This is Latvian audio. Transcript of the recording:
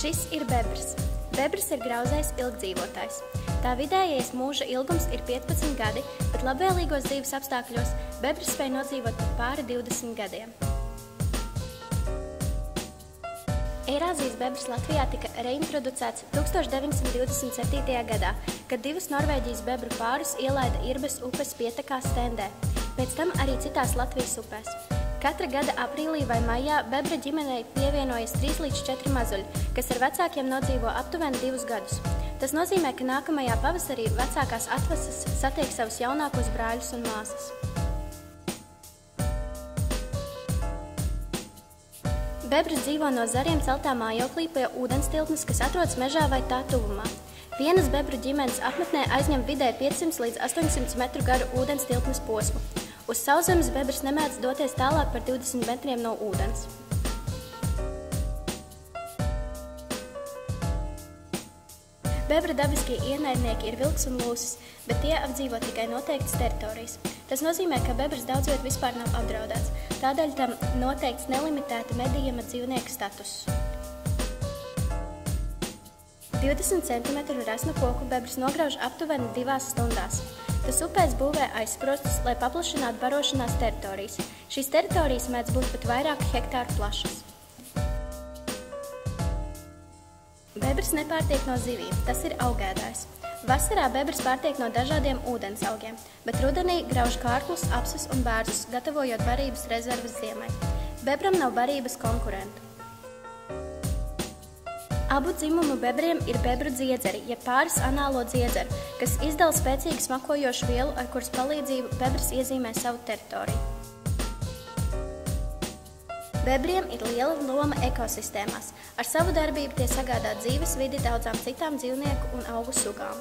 Šis ir bebrs. Bebrs ir grauzais ilgdzīvotājs. Tā vidējais mūža ilgums ir 15 gadi, bet labvēlīgos dzīves apstākļos bebrs spēj nodzīvot pat pāri 20 gadiem. Eirāzijas bebrs Latvijā tika reintroducēts 1927. gadā, kad divus Norvēģijas bebru pārus ielaida Irbes upes pietekā Stendē, pēc tam arī citās Latvijas upēs. Katra gada aprīlī vai maijā bebra ģimenei pievienojas 3 līdz 4 mazuļi, kas ar vecākiem nodzīvo aptuveni 2 gadus. Tas nozīmē, ka nākamajā pavasarī vecākās atvases satiek savus jaunākos brāļus un māsas. Bebrs dzīvo no zariem celtā mājoklī pie ūdenstilpnes, kas atrodas mežā vai tā tuvumā. Vienas bebru ģimenes apmetnē aizņem vidēji 500 līdz 800 metru garu ūdenstilpnes posmu. Uz sauszemes bebrs nemēdz doties tālāk par 20 metriem no ūdens. Bebra dabiskie ienaidnieki ir vilks un lūsis, bet tie apdzīvo tikai noteiktas teritorijas. Tas nozīmē, ka bebrs daudzviet vispār nav apdraudēts, tādēļ tam noteikts nelimitēta medījama dzīvnieka status. 20 cm resnu koku bebrs nograuž aptuveni 2 stundās. Tas upēs būvē aizsprostus, lai paplašinātu barošanās teritorijas. Šīs teritorijas mēdz būt pat vairāku hektāru plašas. Bebrs nepārtiek no zivīm, tas ir augēdājs. Vasarā bebrs pārtiek no dažādiem ūdensaugiem, bet rudenī grauž kārklus, apsus un bērzus, gatavojot barības rezerves ziemai. Bebram nav barības konkurentu. Abu dzimumu bebriem ir bebru dziedzeri, jeb pāris anālo dziedzeru, kas izdala spēcīgu smakojošu vielu, ar kuras palīdzību bebrs iezīmē savu teritoriju. Bebriem ir liela loma ekosistēmās. Ar savu darbību tie sagādā dzīves vidi daudzām citām dzīvnieku un augu sugām.